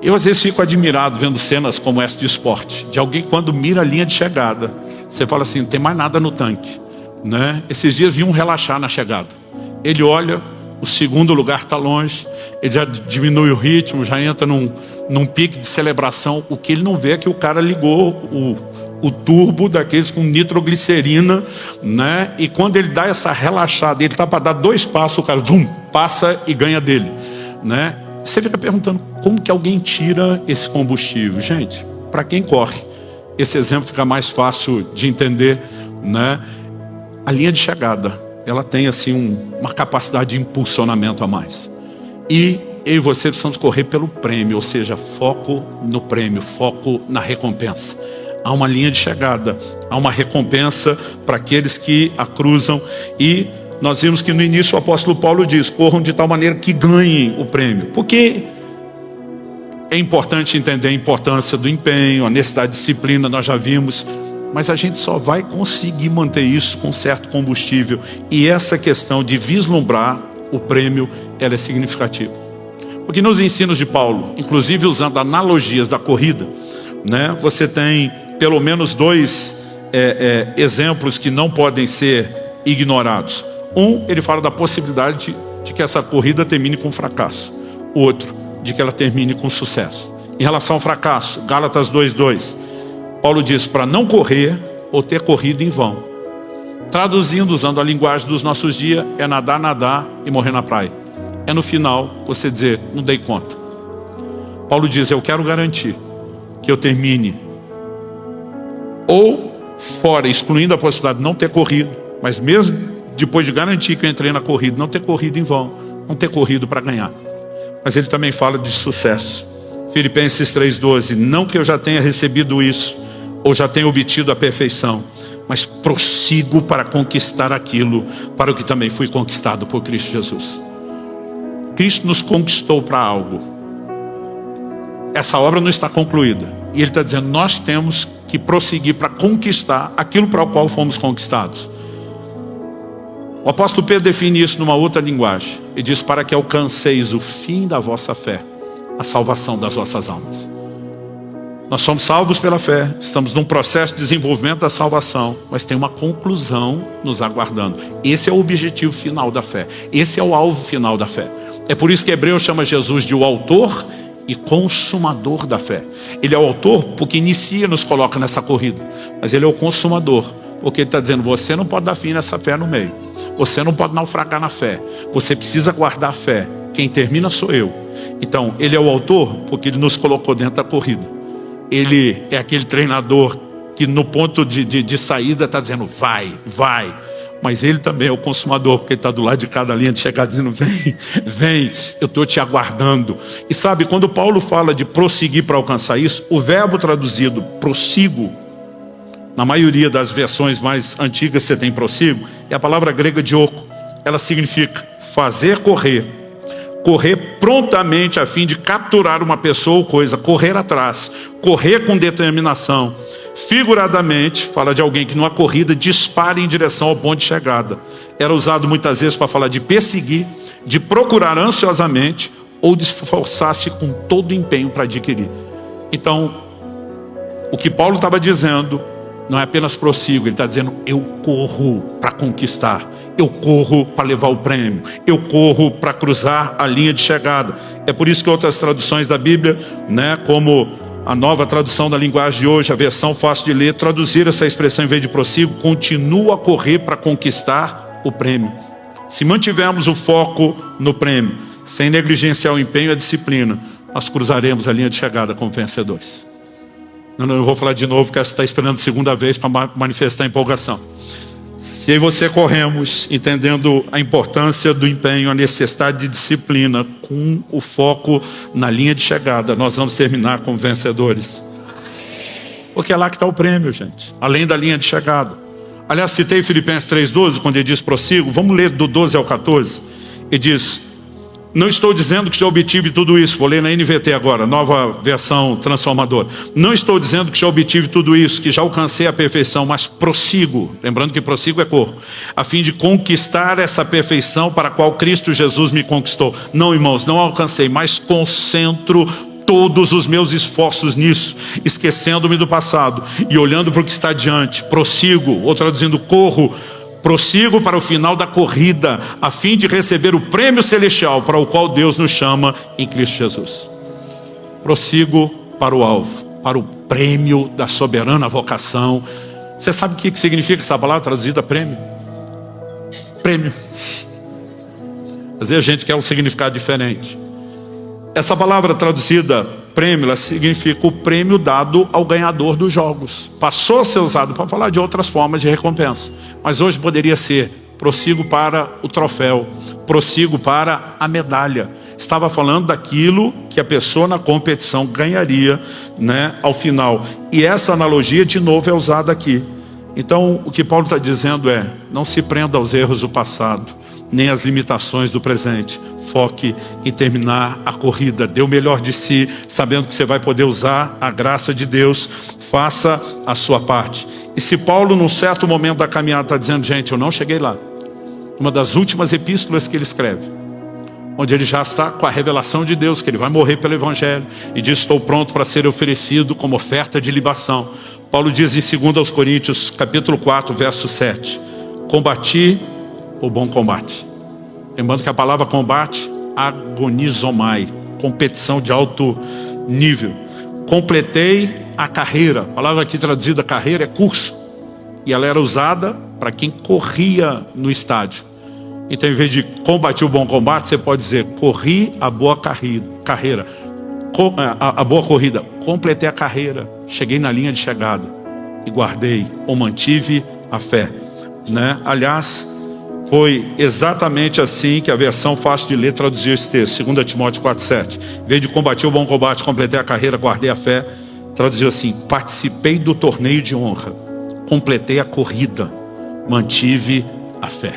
Eu às vezes fico admirado vendo cenas como essa de esporte, de alguém quando mira a linha de chegada, você fala assim: não tem mais nada no tanque, né? Esses dias vi um relaxar na chegada. Ele olha, o segundo lugar está longe, ele já diminui o ritmo, já entra num pique de celebração. O que ele não vê é que o cara ligou o turbo daqueles com nitroglicerina, né? E quando ele dá essa relaxada, ele está para dar 2 passos, o cara passa e ganha dele, né? Você fica perguntando, como que alguém tira esse combustível? Gente, para quem corre, esse exemplo fica mais fácil de entender, né? A linha de chegada, ela tem assim uma capacidade de impulsionamento a mais. E eu e você precisamos correr pelo prêmio, ou seja, foco no prêmio, foco na recompensa. Há uma linha de chegada, há uma recompensa para aqueles que a cruzam. E nós vimos que no início o apóstolo Paulo diz: corram de tal maneira que ganhem o prêmio. Porque é importante entender a importância do empenho, a necessidade de disciplina, nós já vimos. Mas a gente só vai conseguir manter isso com certo combustível. E essa questão de vislumbrar o prêmio, ela é significativa. Porque nos ensinos de Paulo, inclusive usando analogias da corrida, né, você tem pelo menos dois exemplos que não podem ser ignorados. Ele fala da possibilidade de que essa corrida termine com fracasso. O outro, de que ela termine com sucesso. Em relação ao fracasso, Gálatas 2:2, Paulo diz para não correr ou ter corrido em vão. Traduzindo, usando a linguagem dos nossos dias, é nadar e morrer na praia. É no final você dizer, não dei conta. Paulo diz, eu quero garantir que eu termine ou fora, excluindo a possibilidade de não ter corrido, mas mesmo depois de garantir que eu entrei na corrida, não ter corrido em vão, não ter corrido para ganhar. Mas ele também fala de sucesso. Filipenses 3:12, não que eu já tenha recebido isso, ou já tenha obtido a perfeição, mas prossigo para conquistar aquilo, para o que também fui conquistado por Cristo Jesus. Cristo nos conquistou para algo. Essa obra não está concluída. E ele está dizendo, nós temos que prosseguir para conquistar aquilo para o qual fomos conquistados. O apóstolo Pedro define isso numa outra linguagem. Ele diz, para que alcanceis o fim da vossa fé, a salvação das vossas almas. Nós somos salvos pela fé, estamos num processo de desenvolvimento da salvação, mas tem uma conclusão nos aguardando. Esse é o objetivo final da fé. Esse é o alvo final da fé. É por isso que Hebreus chama Jesus de o autor e consumador da fé. Ele é o autor porque inicia, nos coloca nessa corrida. Mas ele é o consumador, porque ele está dizendo, você não pode dar fim nessa fé no meio. Você não pode naufragar na fé. Você precisa guardar a fé. Quem termina sou eu. Então, ele é o autor porque ele nos colocou dentro da corrida. Ele é aquele treinador que no ponto de saída está dizendo, vai. Mas ele também é o consumador, porque ele está do lado de cada linha de chegada dizendo, vem, eu estou te aguardando. E sabe, quando Paulo fala de prosseguir para alcançar isso, o verbo traduzido prossigo, na maioria das versões mais antigas você tem prossigo, é a palavra grega dioko. Ela significa fazer correr prontamente a fim de capturar uma pessoa ou coisa, correr atrás, correr com determinação. Figuradamente, fala de alguém que numa corrida dispara em direção ao ponto de chegada. Era usado muitas vezes para falar de perseguir, de procurar ansiosamente ou de esforçar-se com todo o empenho para adquirir. Então, o que Paulo estava dizendo não é apenas prossigo, ele está dizendo, eu corro para conquistar, eu corro para levar o prêmio, eu corro para cruzar a linha de chegada. É por isso que outras traduções da Bíblia, né, como a nova tradução da linguagem de hoje, a versão fácil de ler, traduzir essa expressão em vez de prossigo, continua a correr para conquistar o prêmio. Se mantivermos o foco no prêmio, sem negligenciar o empenho e a disciplina, nós cruzaremos a linha de chegada como vencedores. Não, eu vou falar de novo, porque você está esperando a segunda vez para manifestar empolgação. Se eu e você corremos, entendendo a importância do empenho, a necessidade de disciplina, com o foco na linha de chegada, nós vamos terminar como vencedores. Porque é lá que está o prêmio, gente. Além da linha de chegada. Aliás, citei Filipenses 3:12, quando ele diz prossigo. Vamos ler do 12 ao 14. Ele diz, não estou dizendo que já obtive tudo isso. Vou ler na NVT agora, nova versão transformadora. Não estou dizendo que já obtive tudo isso, que já alcancei a perfeição, mas prossigo. Lembrando que prossigo é corpo. A fim de conquistar essa perfeição para a qual Cristo Jesus me conquistou. Não, irmãos, não alcancei, mas concentro todos os meus esforços nisso, esquecendo-me do passado e olhando para o que está diante. Prossigo, ou traduzindo, corro. Prossigo para o final da corrida, a fim de receber o prêmio celestial para o qual Deus nos chama em Cristo Jesus. Prossigo para o alvo, para o prêmio da soberana vocação. Você sabe o que significa essa palavra traduzida prêmio? Prêmio. Às vezes a gente quer um significado diferente. Essa palavra traduzida prêmio, ela significa o prêmio dado ao ganhador dos jogos. Passou a ser usado para falar de outras formas de recompensa. Mas hoje poderia ser prossigo para o troféu, prossigo para a medalha. Estava falando daquilo que a pessoa na competição ganharia, né, ao final. E essa analogia de novo é usada aqui. Então o que Paulo está dizendo é, não se prenda aos erros do passado, nem as limitações do presente. Foque em terminar a corrida. Dê o melhor de si, sabendo que você vai poder usar a graça de Deus. Faça a sua parte. E se Paulo, num certo momento da caminhada, está dizendo, gente, eu não cheguei lá. Uma das últimas epístolas que ele escreve. onde ele já está com a revelação de Deus, que ele vai morrer pelo Evangelho, e diz: estou pronto para ser oferecido como oferta de libação. Paulo diz em 2 Coríntios, capítulo 4, verso 7, combati o bom combate. Lembrando que a palavra combate, agonizomai, competição de alto nível. Completei a carreira. A palavra aqui traduzida carreira é curso, e ela era usada para quem corria no estádio. Então, em vez de combati o bom combate, você pode dizer: corri a boa carreira, a boa corrida, completei a carreira, cheguei na linha de chegada e guardei ou mantive a fé, né? Aliás, foi exatamente assim que a versão fácil de ler traduziu esse texto, 2 Timóteo 4,7. Em vez de combati o bom combate, completei a carreira, guardei a fé, traduziu assim: participei do torneio de honra, completei a corrida, mantive a fé.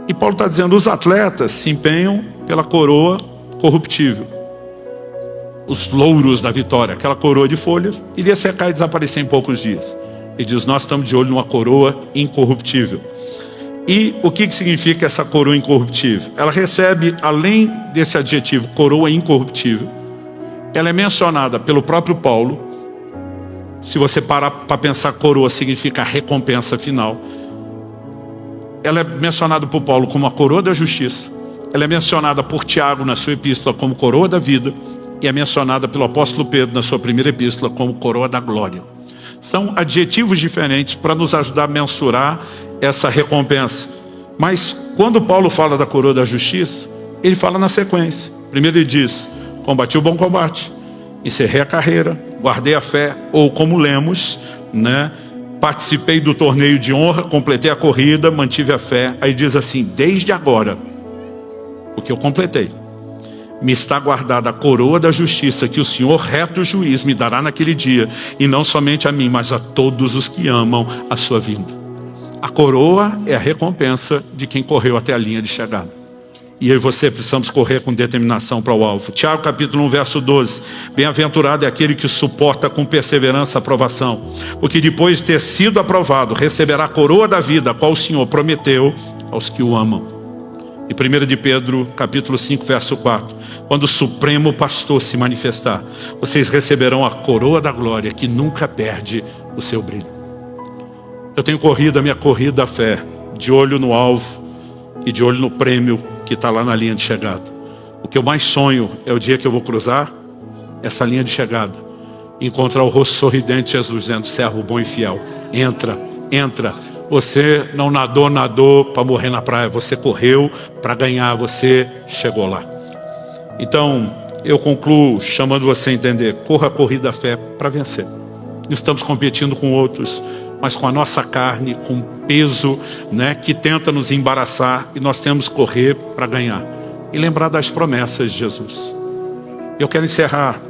E Paulo está dizendo: os atletas se empenham pela coroa corruptível, os louros da vitória, aquela coroa de folhas, iria secar e desaparecer em poucos dias. Ele diz: nós estamos de olho numa coroa incorruptível. E o que significa essa coroa incorruptível? Ela recebe, além desse adjetivo, coroa incorruptível, ela é mencionada pelo próprio Paulo. Se você parar para pensar, coroa significa recompensa final. Ela é mencionada por Paulo como a coroa da justiça. Ela é mencionada por Tiago na sua epístola como coroa da vida. E é mencionada pelo apóstolo Pedro na sua primeira epístola como coroa da glória. São adjetivos diferentes para nos ajudar a mensurar essa recompensa. Mas quando Paulo fala da coroa da justiça, ele fala na sequência. Primeiro ele diz: combati o bom combate, encerrei a carreira, guardei a fé, ou como lemos, né? Participei do torneio de honra, completei a corrida, mantive a fé. Aí diz assim: desde agora, o que eu completei, me está guardada a coroa da justiça, que o Senhor, reto juiz, me dará naquele dia, e não somente a mim, mas a todos os que amam a sua vinda. A coroa é a recompensa de quem correu até a linha de chegada. E eu e você precisamos correr com determinação para o alvo. Tiago capítulo 1, verso 12. Bem-aventurado é aquele que suporta com perseverança a aprovação, porque depois de ter sido aprovado, receberá a coroa da vida, a qual o Senhor prometeu aos que o amam. E 1 de Pedro capítulo 5, verso 4. Quando o Supremo Pastor se manifestar, vocês receberão a coroa da glória, que nunca perde o seu brilho. Eu tenho corrido a minha corrida da fé, de olho no alvo e de olho no prêmio que está lá na linha de chegada. O que eu mais sonho é o dia que eu vou cruzar essa linha de chegada e encontrar o rosto sorridente de Jesus dizendo: servo bom e fiel, entra, entra. Você não nadou para morrer na praia, você correu para ganhar, você chegou lá. Então eu concluo chamando você a entender: corra a corrida da fé para vencer. Não estamos competindo com outros, mas com a nossa carne, com um peso, né, que tenta nos embaraçar, e nós temos que correr para ganhar. E lembrar das promessas de Jesus. Eu quero encerrar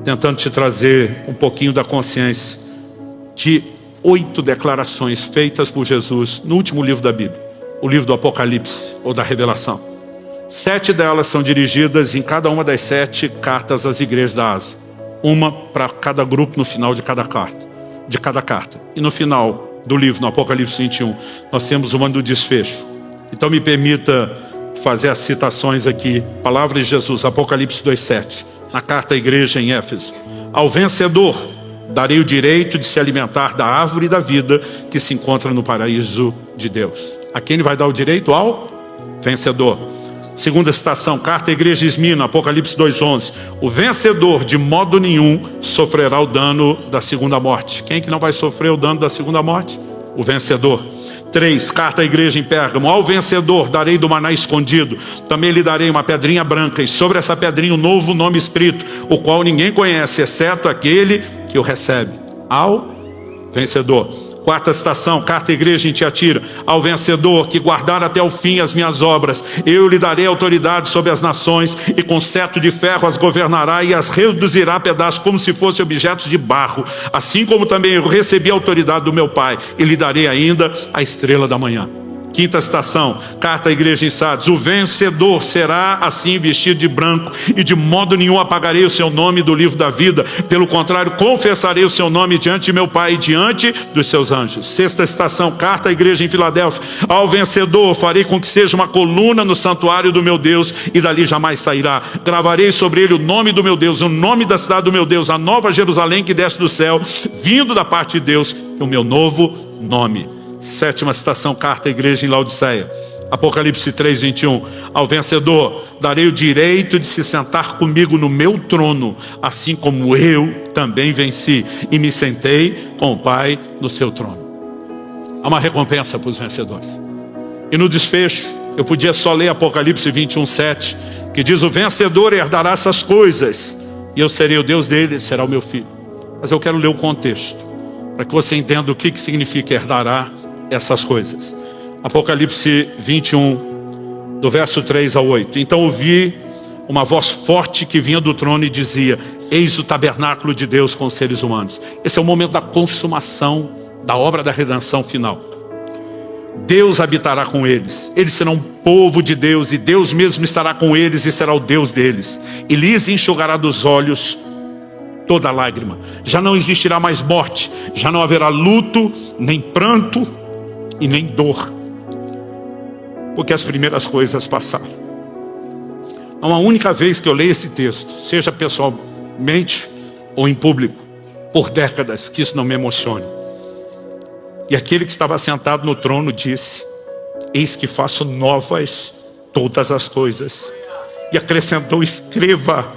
tentando te trazer um pouquinho da consciência de 8 declarações feitas por Jesus no último livro da Bíblia, o livro do Apocalipse ou da Revelação. 7 delas são dirigidas em cada uma das 7 cartas às igrejas da Ásia. Uma para cada grupo no final de cada carta. E no final do livro, no Apocalipse 21, nós temos uma do desfecho. Então me permita fazer as citações aqui. Palavras de Jesus, Apocalipse 2,7. Na carta à igreja em Éfeso: ao vencedor darei o direito de se alimentar da árvore da vida que se encontra no paraíso de Deus. A quem ele vai dar o direito? Ao vencedor. Segunda citação, carta à igreja de Esmirna, Apocalipse 2,11. O vencedor de modo nenhum sofrerá o dano da segunda morte. Quem que não vai sofrer o dano da segunda morte? O vencedor. 3, carta à igreja em Pérgamo. Ao vencedor darei do maná escondido. Também lhe darei uma pedrinha branca, e sobre essa pedrinha um novo nome escrito, o qual ninguém conhece, exceto aquele que o recebe. Ao vencedor. Quarta citação, carta à igreja em Tiatira. Ao vencedor que guardar até o fim as minhas obras, eu lhe darei autoridade sobre as nações, e com cetro de ferro as governará e as reduzirá a pedaços como se fossem objetos de barro. Assim como também eu recebi a autoridade do meu Pai, e lhe darei ainda a estrela da manhã. Quinta citação, carta à igreja em Sardes: o vencedor será assim vestido de branco, e de modo nenhum apagarei o seu nome do livro da vida. Pelo contrário, confessarei o seu nome diante de meu Pai e diante dos seus anjos. Sexta citação, carta à igreja em Filadélfia: ao vencedor farei com que seja uma coluna no santuário do meu Deus, e dali jamais sairá. Gravarei sobre ele o nome do meu Deus, o nome da cidade do meu Deus, a nova Jerusalém que desce do céu, vindo da parte de Deus, e o meu novo nome. Sétima citação, carta à igreja em Laodiceia, Apocalipse 3:21: ao vencedor darei o direito de se sentar comigo no meu trono, assim como eu também venci e me sentei com o Pai no seu trono. Há uma recompensa para os vencedores. E no desfecho, eu podia só ler Apocalipse 21:7, que diz: o vencedor herdará essas coisas, e eu serei o Deus dele, será o meu filho. Mas eu quero ler o contexto, para que você entenda o que significa herdará essas coisas. Apocalipse 21, do verso 3 ao 8. Então ouvi uma voz forte que vinha do trono e dizia: eis o tabernáculo de Deus com os seres humanos. Esse é o momento da consumação da obra da redenção final. Deus habitará com eles, eles serão um povo de Deus, e Deus mesmo estará com eles e será o Deus deles, e lhes enxugará dos olhos toda lágrima. Já não existirá mais morte, já não haverá luto, nem pranto e nem dor, porque as primeiras coisas passaram. Há uma única vez que eu leio esse texto, seja pessoalmente ou em público, por décadas, que isso não me emocione. E aquele que estava sentado no trono disse: eis que faço novas todas as coisas. E acrescentou: escreva,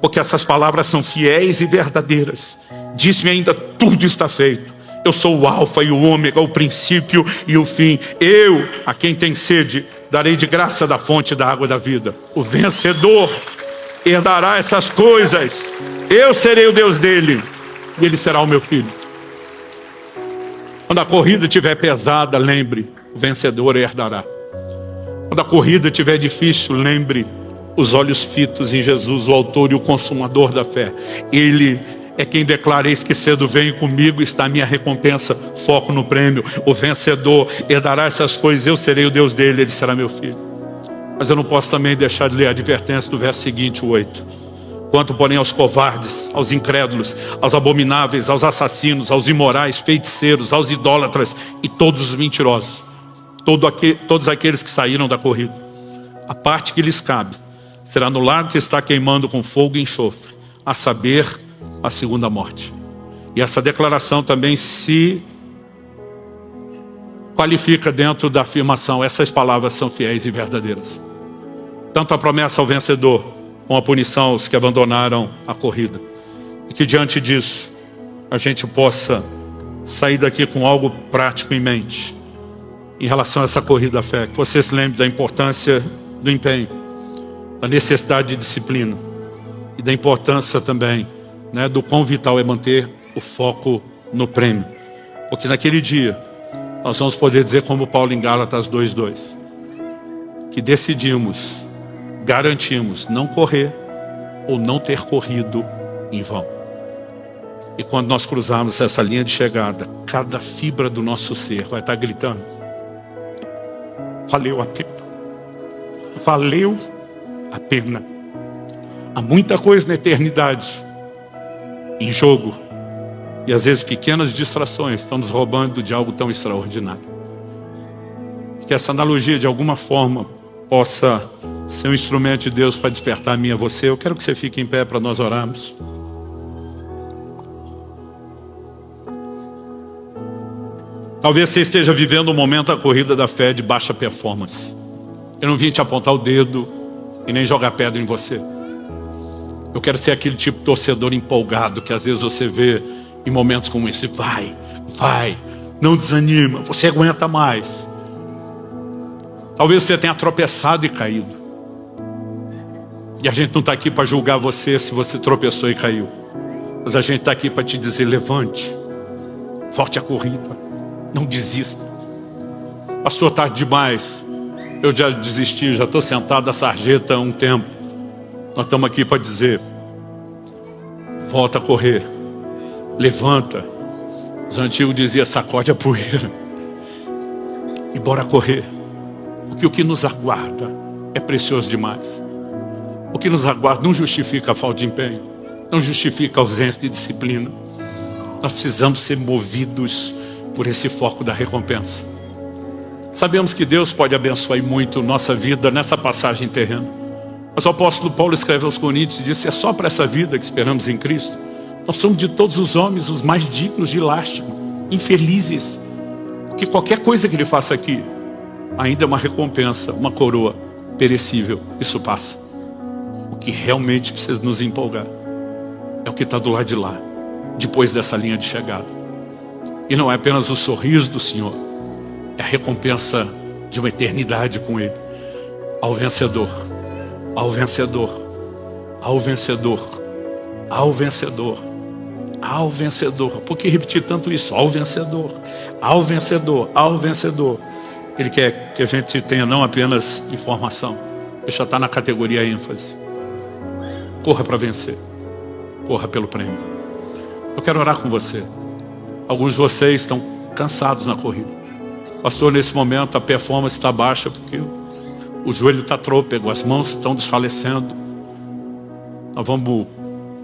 porque essas palavras são fiéis e verdadeiras. Disse-me ainda: tudo está feito. Eu sou o alfa e o ômega, o princípio e o fim. Eu, a quem tem sede, darei de graça da fonte da água da vida. O vencedor herdará essas coisas. Eu serei o Deus dele, e ele será o meu filho. Quando a corrida estiver pesada, lembre: o vencedor herdará. Quando a corrida estiver difícil, lembre: os olhos fitos em Jesus, o autor e o consumador da fé. Ele é quem declara: eis que cedo venho, comigo está a minha recompensa. Foco no prêmio. O vencedor herdará essas coisas, eu serei o Deus dele, ele será meu filho. Mas eu não posso também deixar de ler a advertência do verso seguinte, 8. Quanto porém aos covardes, aos incrédulos, aos abomináveis, aos assassinos, aos imorais, feiticeiros, aos idólatras e todos os mentirosos, todos aqueles que saíram da corrida, a parte que lhes cabe será no lago que está queimando com fogo e enxofre, a saber, a segunda morte. E essa declaração também se qualifica dentro da afirmação: essas palavras são fiéis e verdadeiras. Tanto a promessa ao vencedor, como a punição aos que abandonaram a corrida. E que diante disso, a gente possa sair daqui com algo prático em mente, em relação a essa corrida da fé. Que você se lembre da importância do empenho, da necessidade de disciplina, e da importância também, do quão vital é manter o foco no prêmio. Porque naquele dia, nós vamos poder dizer como Paulo em Gálatas 2:2, que decidimos, garantimos não correr ou não ter corrido em vão. E quando nós cruzarmos essa linha de chegada, cada fibra do nosso ser vai estar gritando: valeu a pena. Valeu a pena. Há muita coisa na eternidade em jogo, e às vezes pequenas distrações estão nos roubando de algo tão extraordinário. Que essa analogia de alguma forma possa ser um instrumento de Deus para despertar a mim e a você. Eu quero que você fique em pé para nós orarmos. Talvez você esteja vivendo um momento da corrida da fé de baixa performance. Eu não vim te apontar o dedo e nem jogar pedra em você. Eu quero ser aquele tipo de torcedor empolgado que às vezes você vê em momentos como esse. Vai, não desanima, você aguenta mais. Talvez você tenha tropeçado e caído. E a gente não está aqui para julgar você se você tropeçou e caiu. Mas a gente está aqui para te dizer: levante, forte a corrida, não desista. Pastor, tarde demais, eu já desisti, já estou sentado na sarjeta há um tempo. Nós estamos aqui para dizer: volta a correr, levanta. Os antigos diziam: sacode a poeira e bora correr. Porque o que nos aguarda é precioso demais. O que nos aguarda não justifica a falta de empenho, não justifica a ausência de disciplina. Nós precisamos ser movidos por esse foco da recompensa. Sabemos que Deus pode abençoar muito nossa vida nessa passagem terrena. Mas o apóstolo Paulo escreve aos Coríntios e disse: é só para essa vida que esperamos em Cristo. Nós somos de todos os homens os mais dignos de lástima, infelizes. Porque qualquer coisa que ele faça aqui ainda é uma recompensa, uma coroa perecível. Isso passa. O que realmente precisa nos empolgar é o que está do lado de lá, depois dessa linha de chegada. E não é apenas o sorriso do Senhor, é a recompensa de uma eternidade com Ele. Ao vencedor, ao vencedor, ao vencedor, ao vencedor, ao vencedor. Por que repetir tanto isso? Ao vencedor, ao vencedor, ao vencedor. Ele quer que a gente tenha não apenas informação, deixa estar na categoria ênfase. Corra para vencer, corra pelo prêmio. Eu quero orar com você. Alguns de vocês estão cansados na corrida. Pastor, nesse momento a performance está baixa porque o joelho está trôpego, as mãos estão desfalecendo. Nós vamos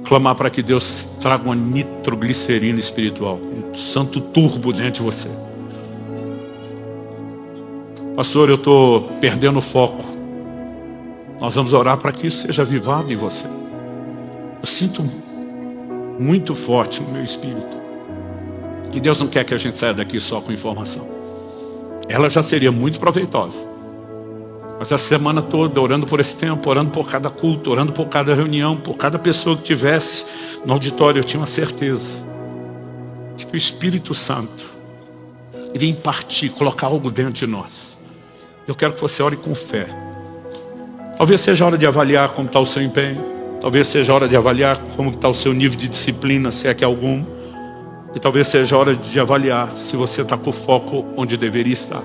clamar para que Deus traga uma nitroglicerina espiritual, um santo turbo dentro de você. Pastor, eu estou perdendo o foco. Nós vamos orar para que isso seja avivado em você. Eu sinto muito forte no meu espírito que Deus não quer que a gente saia daqui só com informação. Ela já seria muito proveitosa. Mas a semana toda, orando por esse tempo, orando por cada culto, orando por cada reunião, por cada pessoa que tivesse no auditório, eu tinha uma certeza de que o Espírito Santo iria impartir, colocar algo dentro de nós. Eu quero que você ore com fé. Talvez seja a hora de avaliar como está o seu empenho. Talvez seja a hora de avaliar como está o seu nível de disciplina, se é que é algum. E talvez seja a hora de avaliar se você está com o foco onde deveria estar.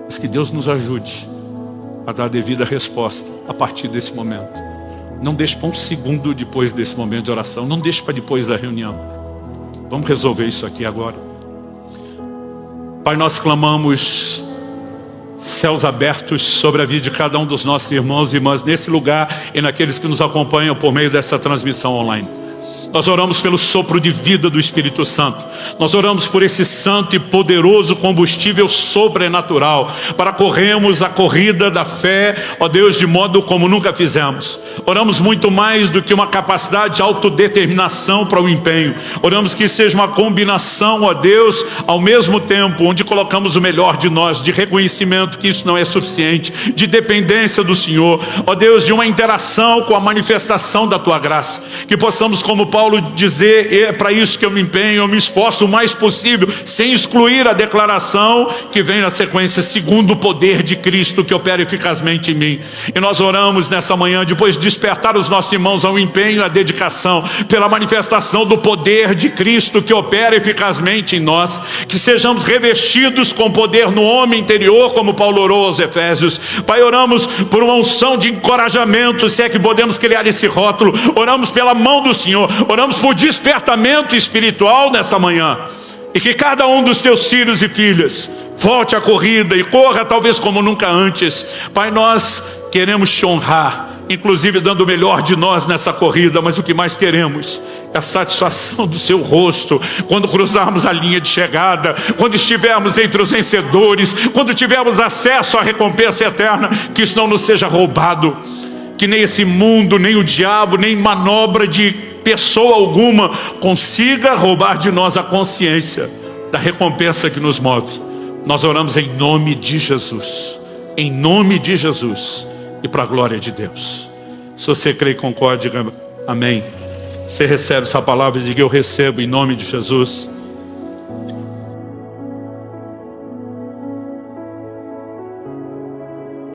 Mas que Deus nos ajude a dar a devida resposta a partir desse momento. Não deixe para um segundo depois desse momento de oração. Não deixe para depois da reunião. Vamos resolver isso aqui agora. Pai, nós clamamos céus abertos sobre a vida de cada um dos nossos irmãos e irmãs nesse lugar e naqueles que nos acompanham por meio dessa transmissão online. Nós oramos pelo sopro de vida do Espírito Santo. Nós oramos por esse santo e poderoso combustível sobrenatural para corrermos a corrida da fé, ó Deus, de modo como nunca fizemos. Oramos muito mais do que uma capacidade de autodeterminação para o empenho. Oramos que seja uma combinação, ó Deus, ao mesmo tempo, onde colocamos o melhor de nós, de reconhecimento que isso não é suficiente, de dependência do Senhor, ó Deus, de uma interação com a manifestação da Tua graça. Que possamos, como Paulo dizer, é para isso que eu me empenho, eu me esforço o mais possível, sem excluir a declaração que vem na sequência, segundo o poder de Cristo que opera eficazmente em mim. E nós oramos nessa manhã, depois de despertar os nossos irmãos ao empenho e à dedicação, pela manifestação do poder de Cristo que opera eficazmente em nós, que sejamos revestidos com poder no homem interior, como Paulo orou aos Efésios. Pai, oramos por uma unção de encorajamento, se é que podemos criar esse rótulo. Oramos pela mão do Senhor, oramos por despertamento espiritual nessa manhã. E que cada um dos teus filhos e filhas volte à corrida e corra talvez como nunca antes. Pai, nós queremos te honrar, inclusive dando o melhor de nós nessa corrida. Mas o que mais queremos é a satisfação do seu rosto quando cruzarmos a linha de chegada, quando estivermos entre os vencedores, quando tivermos acesso à recompensa eterna. Que isso não nos seja roubado, que nem esse mundo, nem o diabo, nem manobra de pessoa alguma consiga roubar de nós a consciência da recompensa que nos move. Nós oramos em nome de Jesus, em nome de Jesus e para a glória de Deus. Se você crê e concorde, diga amém. Você recebe essa palavra e diga: eu recebo em nome de Jesus.